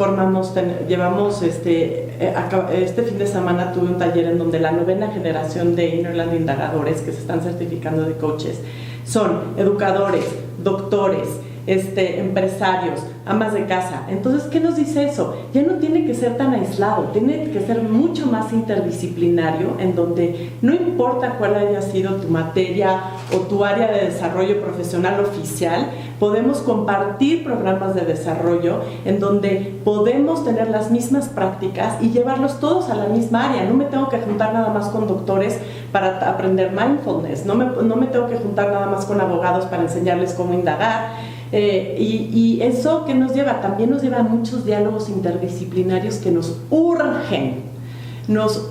llevamos este fin de semana tuve un taller en donde la 9ª generación de Innerland indagadores que se están certificando de coaches son educadores, doctores, empresarios, amas de casa. Entonces, ¿qué nos dice eso? Ya no tiene que ser tan aislado, tiene que ser mucho más interdisciplinario, en donde no importa cuál haya sido tu materia o tu área de desarrollo profesional oficial, podemos compartir programas de desarrollo en donde podemos tener las mismas prácticas y llevarlos todos a la misma área. No me tengo que juntar nada más con doctores para aprender mindfulness, no me tengo que juntar nada más con abogados para enseñarles cómo indagar. Y eso que nos lleva, también nos lleva a muchos diálogos interdisciplinarios que nos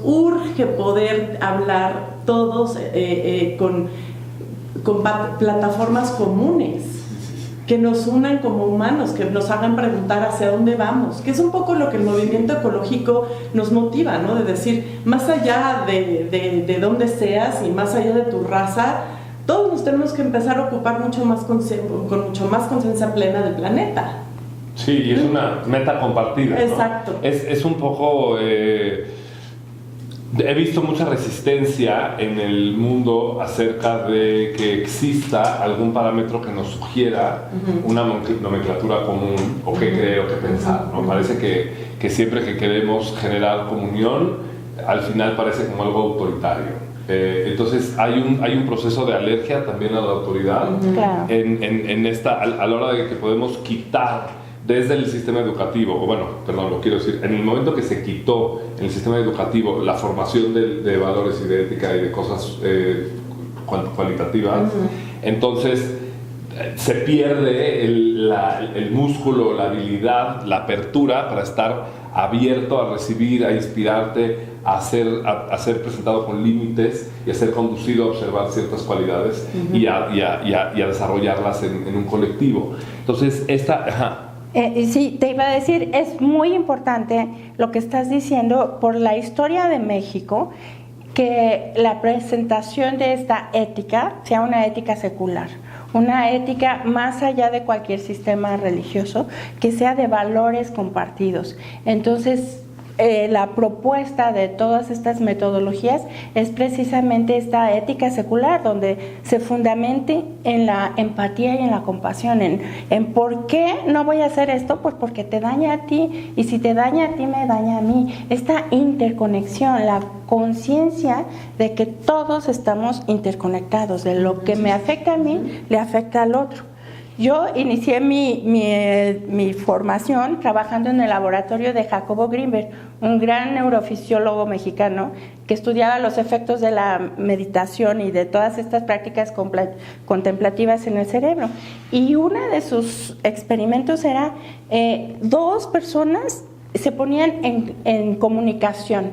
urge poder hablar todos con plataformas comunes que nos unan como humanos, que nos hagan preguntar hacia dónde vamos, que es un poco lo que el movimiento ecológico nos motiva, ¿no? De decir, más allá de dónde seas y más allá de tu raza, todos nos tenemos que empezar a ocupar mucho más con mucho más conciencia plena del planeta. Sí, y es una meta compartida, ¿no? Exacto. Es un poco... he visto mucha resistencia en el mundo acerca de que exista algún parámetro que nos sugiera una nomenclatura común o qué creer o qué pensar, ¿no? Parece que siempre que queremos generar comunión, al final parece como algo autoritario. Entonces hay un proceso de alergia también a la autoridad. Claro. en esta, a la hora de que podemos quitar desde el sistema educativo, lo quiero decir, en el momento que se quitó en el sistema educativo la formación de valores y de ética y de cosas cualitativas, entonces se pierde el músculo, la habilidad, la apertura para estar abierto a recibir, a inspirarte, a ser presentado con límites y a ser conducido a observar ciertas cualidades y a desarrollarlas en un colectivo. Entonces, sí, te iba a decir, es muy importante lo que estás diciendo por la historia de México, que la presentación de esta ética sea una ética secular, una ética más allá de cualquier sistema religioso, que sea de valores compartidos. Entonces, la propuesta de todas estas metodologías es precisamente esta ética secular, donde se fundamente en la empatía y en la compasión, en por qué no voy a hacer esto, pues porque te daña a ti, y si te daña a ti, me daña a mí. Esta interconexión, la conciencia de que todos estamos interconectados, de lo que me afecta a mí, le afecta al otro. Yo inicié mi formación trabajando en el laboratorio de Jacobo Grinberg, un gran neurofisiólogo mexicano que estudiaba los efectos de la meditación y de todas estas prácticas contemplativas en el cerebro. Y uno de sus experimentos era dos personas se ponían en comunicación,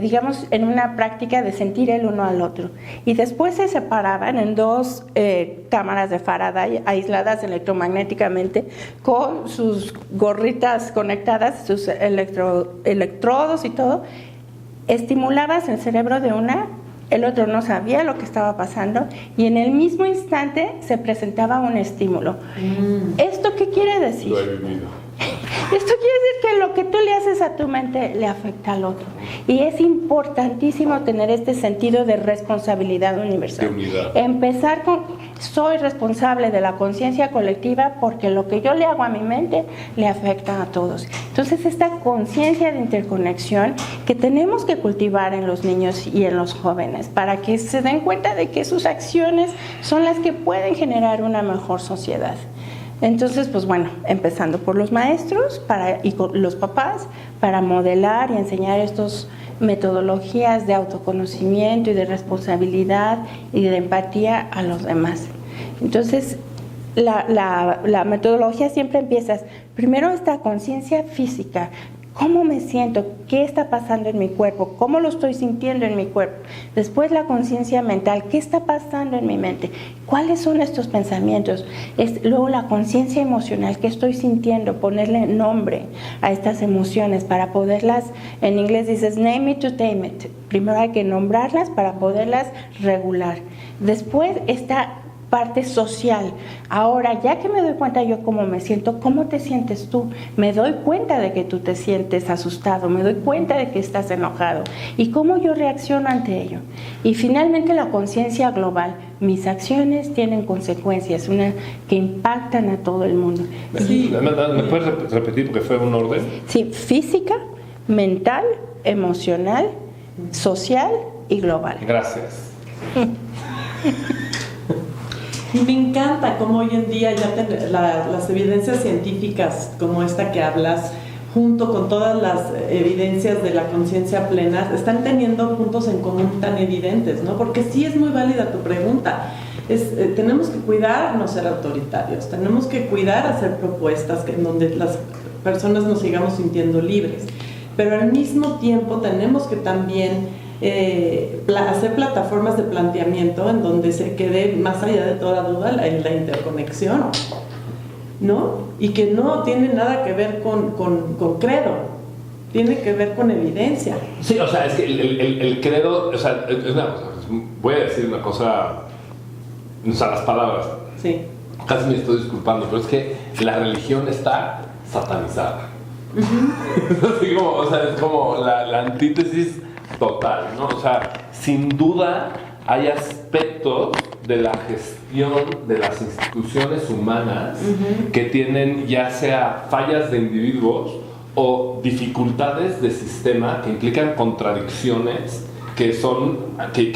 digamos, en una práctica de sentir el uno al otro. Y después se separaban en dos cámaras de Faraday aisladas electromagnéticamente, con sus gorritas conectadas, sus electrodos y todo. Estimulabas el cerebro de una, el otro no sabía lo que estaba pasando, y en el mismo instante se presentaba un estímulo. ¿Esto qué quiere decir? Lo he vivido. Esto quiere decir que lo que tú le haces a tu mente le afecta al otro. Y es importantísimo tener este sentido de responsabilidad universal. De unidad. Empezar con, soy responsable de la conciencia colectiva porque lo que yo le hago a mi mente le afecta a todos. Entonces, esta conciencia de interconexión que tenemos que cultivar en los niños y en los jóvenes para que se den cuenta de que sus acciones son las que pueden generar una mejor sociedad. Entonces, pues bueno, empezando por los maestros y con los papás para modelar y enseñar estas metodologías de autoconocimiento y de responsabilidad y de empatía a los demás. Entonces, la metodología siempre empieza primero esta conciencia física. ¿Cómo me siento? ¿Qué está pasando en mi cuerpo? ¿Cómo lo estoy sintiendo en mi cuerpo? Después la conciencia mental. ¿Qué está pasando en mi mente? ¿Cuáles son estos pensamientos? Luego la conciencia emocional. ¿Qué estoy sintiendo? Ponerle nombre a estas emociones para poderlas, en inglés dices name it to tame it. Primero hay que nombrarlas para poderlas regular. Después está parte social. Ahora, ya que me doy cuenta yo cómo me siento, ¿cómo te sientes tú? Me doy cuenta de que tú te sientes asustado, me doy cuenta de que estás enojado y cómo yo reacciono ante ello. Y finalmente la conciencia global. Mis acciones tienen consecuencias, que impactan a todo el mundo. Sí. ¿Me puedes repetir porque fue un orden? Sí, física, mental, emocional, social y global. Gracias. Y me encanta cómo hoy en día ya las evidencias científicas como esta que hablas, junto con todas las evidencias de la conciencia plena, están teniendo puntos en común tan evidentes, ¿no? Porque sí es muy válida tu pregunta. Tenemos que cuidarnos ser autoritarios, tenemos que cuidar hacer propuestas en donde las personas nos sigamos sintiendo libres, pero al mismo tiempo tenemos que también hacer plataformas de planteamiento en donde se quede más allá de toda duda la interconexión, ¿no? Y que no tiene nada que ver con credo, tiene que ver con evidencia. Sí, o sea, es que el credo, o sea, es una cosa, voy a decir una cosa, o sea, las palabras, sí. Casi me estoy disculpando, pero es que la religión está satanizada. Así como, o sea, es como la antítesis total, ¿no? O sea, sin duda hay aspectos de la gestión de las instituciones humanas que tienen ya sea fallas de individuos o dificultades de sistema que implican contradicciones que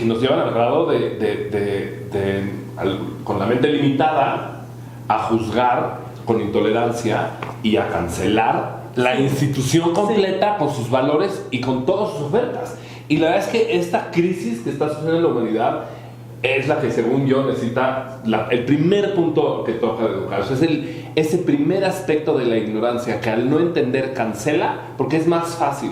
nos llevan al grado con la mente limitada a juzgar con intolerancia y a cancelar la institución completa con sus valores y con todas sus ofertas. Y la verdad es que esta crisis que está sucediendo en la humanidad es la que, según yo, necesita el primer punto que toca de educar. O sea, es ese primer aspecto de la ignorancia que al no entender cancela, porque es más fácil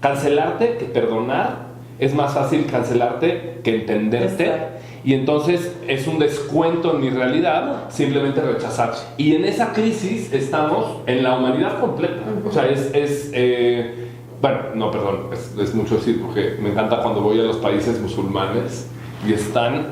cancelarte que perdonar. Es más fácil cancelarte que entenderte. Exacto. Y entonces es un descuento en mi realidad simplemente rechazar. Y en esa crisis estamos en la humanidad completa. O sea, bueno, no, perdón, es mucho decir porque me encanta cuando voy a los países musulmanes y están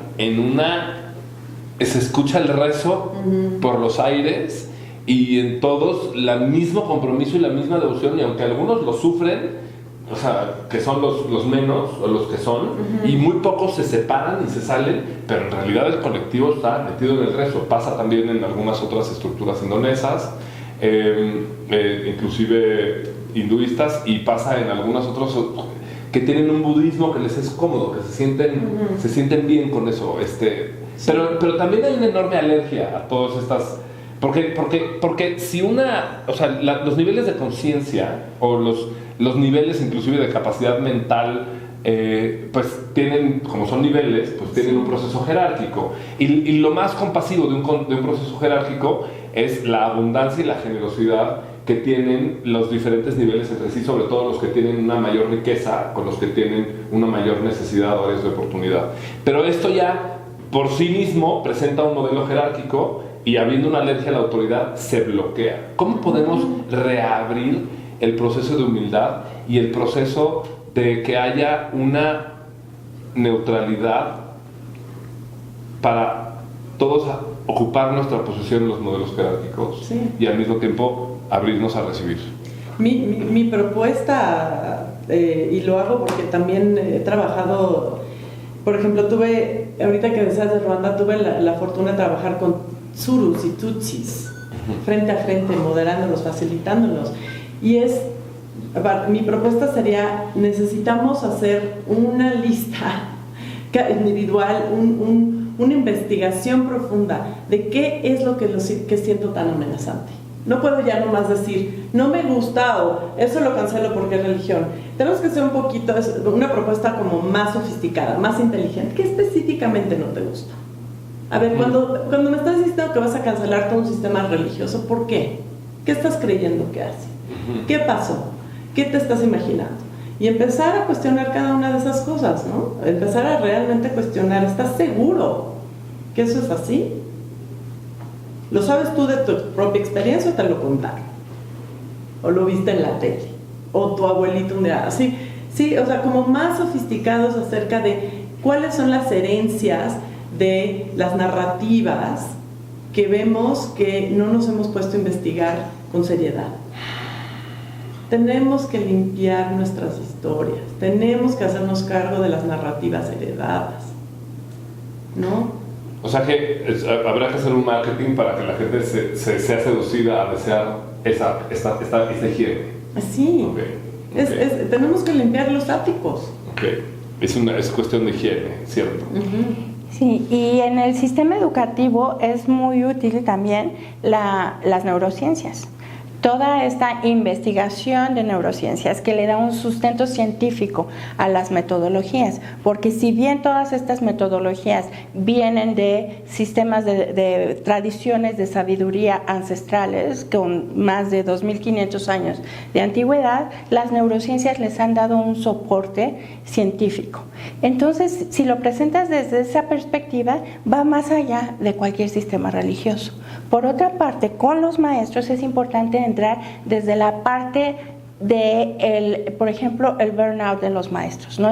se escucha el rezo por los aires y en todos el mismo compromiso y la misma devoción, y aunque algunos lo sufren, o sea, que son los menos o los que son, y muy pocos se separan y se salen, pero en realidad el colectivo está metido en el rezo. Pasa también en algunas otras estructuras indonesas, inclusive hinduistas, y pasa en algunas otras que tienen un budismo que les es cómodo, que se sienten bien con eso. Sí. Pero también hay una enorme alergia a todas estas. Porque si los niveles de conciencia o los niveles inclusive de capacidad mental, pues tienen, como son niveles, pues tienen un proceso jerárquico. Y lo más compasivo de un proceso jerárquico es la abundancia y la generosidad que tienen los diferentes niveles entre sí, sobre todo los que tienen una mayor riqueza con los que tienen una mayor necesidad o áreas de oportunidad. Pero esto ya por sí mismo presenta un modelo jerárquico y, habiendo una alergia a la autoridad, se bloquea. ¿Cómo podemos reabrir el proceso de humildad y el proceso de que haya una neutralidad para todos ocupar nuestra posición en los modelos jerárquicos, sí, y al mismo tiempo abrirnos a recibir? Mi propuesta, y lo hago porque también he trabajado, por ejemplo, ahorita que decías de Ruanda, tuve la fortuna de trabajar con Tsurus y Tutsis, frente a frente, moderándolos, facilitándolos. Y mi propuesta sería, necesitamos hacer una lista individual, una investigación profunda de qué es lo que siento tan amenazante. No puedo ya nomás decir, no me gusta o eso lo cancelo porque es religión. Tenemos que hacer una propuesta como más sofisticada, más inteligente. ¿Qué específicamente no te gusta? A ver, cuando me estás diciendo que vas a cancelar todo un sistema religioso, ¿por qué? ¿Qué estás creyendo que hace? ¿Qué pasó? ¿Qué te estás imaginando? Y empezar a cuestionar cada una de esas cosas, ¿no? Empezar a realmente cuestionar, ¿estás seguro que eso es así? ¿Lo sabes tú de tu propia experiencia o te lo contaron? ¿O lo viste en la tele? ¿O tu abuelito un día? Sí, o sea, como más sofisticados acerca de cuáles son las herencias de las narrativas que vemos que no nos hemos puesto a investigar con seriedad. Tenemos que limpiar nuestras historias, tenemos que hacernos cargo de las narrativas heredadas, ¿no? O sea que habrá que hacer un marketing para que la gente sea seducida a desear esta higiene. Sí, Okay. tenemos que limpiar los áticos. Okay. Es cuestión de higiene, ¿cierto? Sí, y en el sistema educativo es muy útil también las neurociencias. Toda esta investigación de neurociencias que le da un sustento científico a las metodologías, porque si bien todas estas metodologías vienen de sistemas de tradiciones de sabiduría ancestrales con más de 2.500 años de antigüedad, las neurociencias les han dado un soporte científico. Entonces, si lo presentas desde esa perspectiva, va más allá de cualquier sistema religioso. Por otra parte, con los maestros es importante entrar desde la parte de, por ejemplo, el burnout de los maestros, ¿no?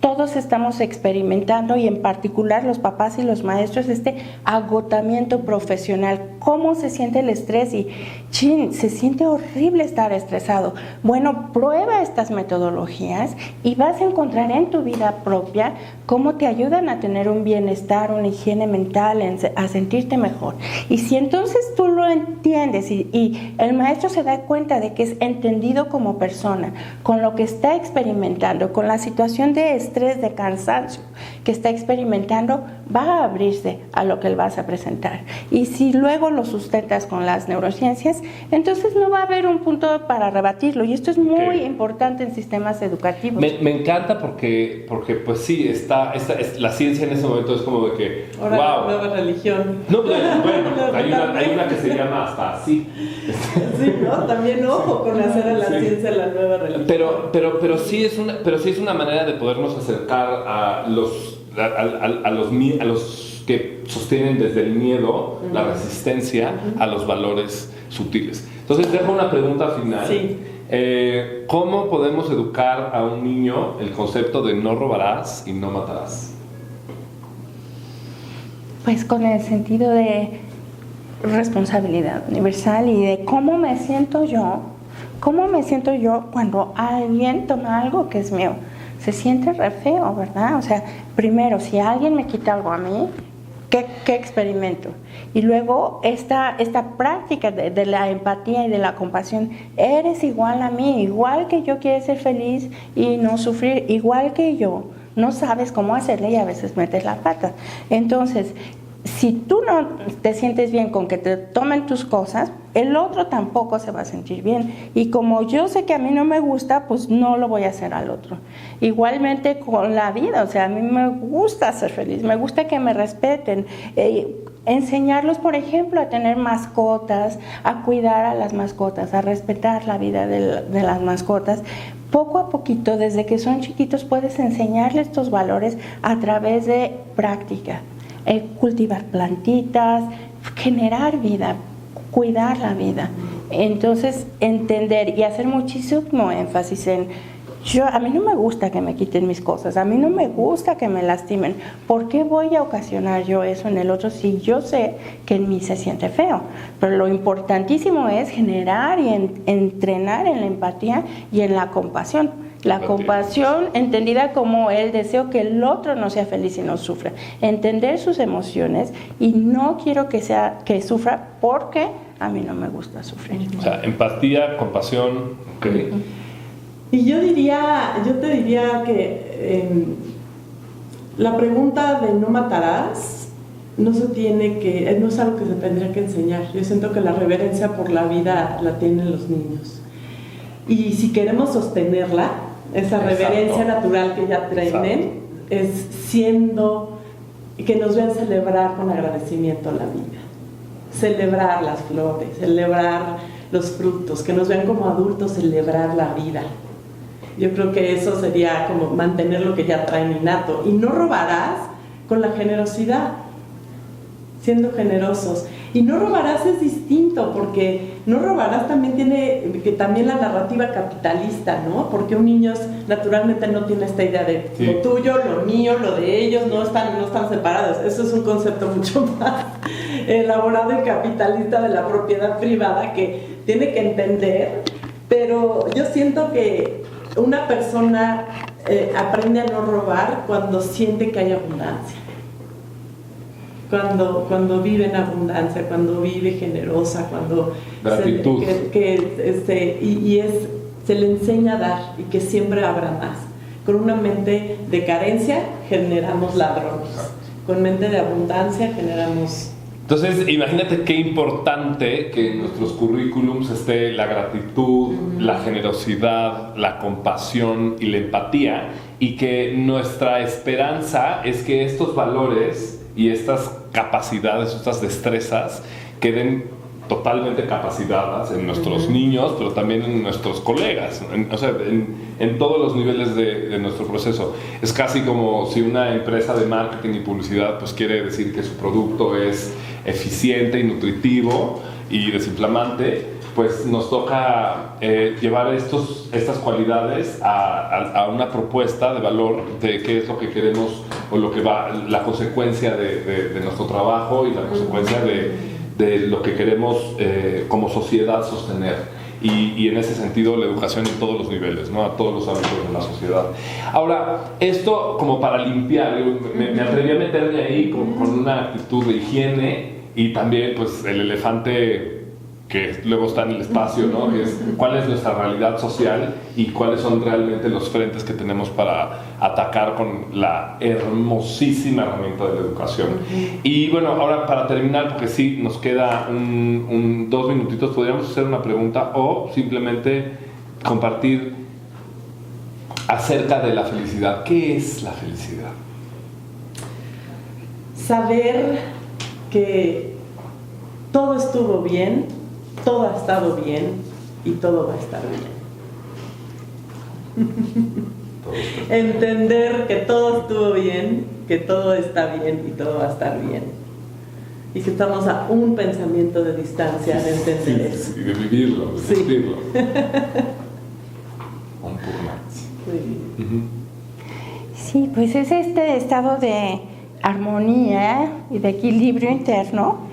Todos estamos experimentando, y en particular los papás y los maestros, este agotamiento profesional. ¿Cómo se siente el estrés? Y, se siente horrible estar estresado. Bueno, prueba estas metodologías y vas a encontrar en tu vida propia cómo te ayudan a tener un bienestar, una higiene mental, a sentirte mejor. Y si entonces tú lo entiendes y el maestro se da cuenta de que es entendido como persona, con lo que está experimentando, con la situación de estrés, de cansancio que está experimentando, va a abrirse a lo que él vas a presentar. Y si luego lo sustentas con las neurociencias, entonces no va a haber un punto para rebatirlo. Y esto es muy importante en sistemas educativos. Me encanta porque pues sí, la ciencia en ese momento es como de que, ahora wow. La nueva religión. No, bueno, hay una que se llama hasta así. Sí, ¿no? También ojo con hacer a la ciencia la nueva religión. Pero sí es una manera de podernos acercar a los que sostienen desde el miedo, la resistencia a los valores sutiles. Entonces dejo una pregunta final. Sí. ¿Cómo podemos educar a un niño el concepto de no robarás y no matarás? Pues con el sentido de responsabilidad universal y de cómo me siento yo cuando alguien toma algo que es mío. Se siente re feo, ¿verdad? O sea, primero, si alguien me quita algo a mí, ¿qué experimento? Y luego esta práctica de la empatía y de la compasión. Eres igual a mí, igual que yo quieres ser feliz y no sufrir, igual que yo. No sabes cómo hacerle y a veces metes la pata. Entonces, si tú no te sientes bien con que te tomen tus cosas, el otro tampoco se va a sentir bien. Y como yo sé que a mí no me gusta, pues no lo voy a hacer al otro. Igualmente con la vida, o sea, a mí me gusta ser feliz, me gusta que me respeten. Enseñarlos, por ejemplo, a tener mascotas, a cuidar a las mascotas, a respetar la vida de las mascotas. Poco a poquito, desde que son chiquitos, puedes enseñarles estos valores a través de práctica. Cultivar plantitas, generar vida, cuidar la vida. Entonces, entender y hacer muchísimo énfasis en a mí no me gusta que me quiten mis cosas, a mí no me gusta que me lastimen. ¿Por qué voy a ocasionar yo eso en el otro si yo sé que en mí se siente feo? Pero lo importantísimo es generar y entrenar en la empatía y en la compasión. La compasión entendida como el deseo que el otro no sea feliz y no sufra. Entender sus emociones y no quiero que sufra porque a mí no me gusta sufrir. O sea, empatía, compasión, okay. Y yo te diría que la pregunta de no matarás no es algo que se tendría que enseñar. Yo siento que la reverencia por la vida la tienen los niños. Y si queremos sostenerla, esa reverencia natural que ya tienen, es siendo que nos vean celebrar con agradecimiento la vida, celebrar las flores, celebrar los frutos, que nos vean como adultos celebrar la vida. Yo creo que eso sería como mantener lo que ya traen innato. Y no robarás con la generosidad, siendo generosos. Y no robarás es distinto, porque no robarás también tiene que también la narrativa capitalista, ¿no? Porque un niño naturalmente no tiene esta idea de lo tuyo, lo mío, lo de ellos, no están separados. Eso es un concepto mucho más elaborado y capitalista de la propiedad privada que tiene que entender, pero yo siento que una persona aprende a no robar cuando siente que hay abundancia. Cuando vive en abundancia, cuando vive generosa, cuando gratitud. Se le enseña a dar y que siempre habrá más. Con una mente de carencia generamos ladrones, con mente de abundancia generamos. Entonces, imagínate qué importante que en nuestros currículums esté la gratitud, la generosidad, la compasión y la empatía, y que nuestra esperanza es que estos valores y estas capacidades, estas destrezas queden totalmente capacitadas en nuestros niños, pero también en nuestros colegas, en todos los niveles de nuestro proceso. Es casi como si una empresa de marketing y publicidad pues quiere decir que su producto es eficiente y nutritivo y desinflamante, pues nos toca llevar estas cualidades a una propuesta de valor de qué es lo que queremos o lo que va, la consecuencia de nuestro trabajo y la consecuencia de lo que queremos como sociedad sostener. Y en ese sentido la educación en todos los niveles, ¿no? A todos los ámbitos de la sociedad. Ahora, esto como para limpiar, me atreví a meterme ahí con una actitud de higiene y también pues el elefante que luego está en el espacio, ¿no? Que es cuál es nuestra realidad social y cuáles son realmente los frentes que tenemos para atacar con la hermosísima herramienta de la educación. Y bueno, ahora para terminar, porque sí, nos queda 2 minutitos, podríamos hacer una pregunta o simplemente compartir acerca de la felicidad. ¿Qué es la felicidad? Saber que todo estuvo bien, todo ha estado bien y todo va a estar bien. Entender que todo estuvo bien, que todo está bien y todo va a estar bien. Y que estamos a un pensamiento de distancia de entender eso. Y de vivirlo, de sentirlo. Sí, pues es este estado de armonía y de equilibrio interno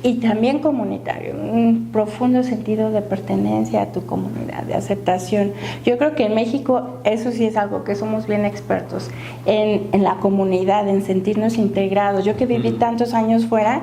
y también comunitario, un profundo sentido de pertenencia a tu comunidad, de aceptación. Yo creo que en México eso sí es algo que somos bien expertos, en la comunidad, en sentirnos integrados. Yo que viví tantos años fuera,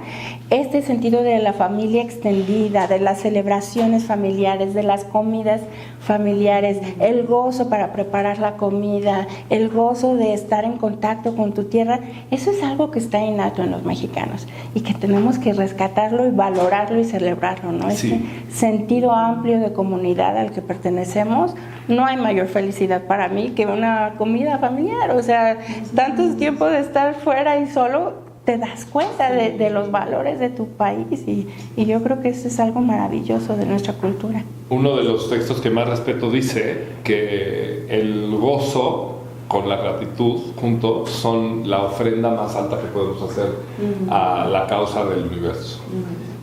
este sentido de la familia extendida, de las celebraciones familiares, de las comidas familiares, el gozo para preparar la comida, el gozo de estar en contacto con tu tierra, eso es algo que está innato en los mexicanos y que tenemos que rescatarlo y valorarlo y celebrarlo, ¿no? Sí. Este sentido amplio de comunidad al que pertenecemos. No hay mayor felicidad para mí que una comida familiar, o sea, tantos tiempos de estar fuera y solo te das cuenta de los valores de tu país y yo creo que eso es algo maravilloso de nuestra cultura. Uno de los textos que más respeto dice que el gozo con la gratitud juntos son la ofrenda más alta que podemos hacer a la causa del universo.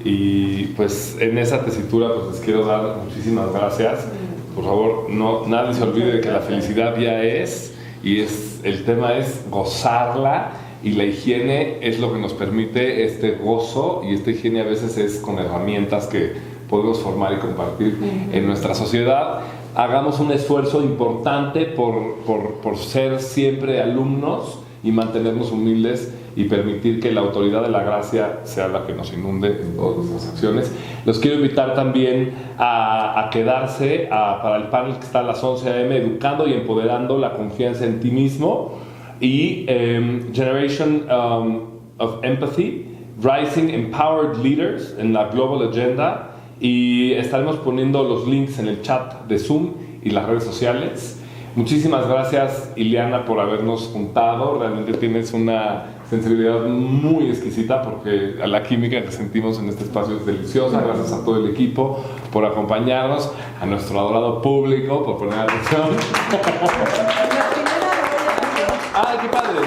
Y pues en esa tesitura pues les quiero dar muchísimas gracias. Por favor, nadie se olvide de que la felicidad ya es, y el tema es gozarla, y la higiene es lo que nos permite este gozo, y esta higiene a veces es con herramientas que podemos formar y compartir en nuestra sociedad. Hagamos un esfuerzo importante por ser siempre alumnos y mantenernos humildes y permitir que la autoridad de la gracia sea la que nos inunde en todas nuestras acciones. Los quiero invitar también a quedarse para el panel que está a las 11 a.m. Educando y empoderando la confianza en ti mismo, y Generation of Empathy, Rising Empowered Leaders en la Global Agenda, y estaremos poniendo los links en el chat de Zoom y las redes sociales. Muchísimas gracias, Ileana, por habernos juntado. Realmente tienes una sensibilidad muy exquisita, porque la química que sentimos en este espacio es deliciosa. Gracias a todo el equipo por acompañarnos, a nuestro adorado público por poner atención. ¡Ay, qué padre!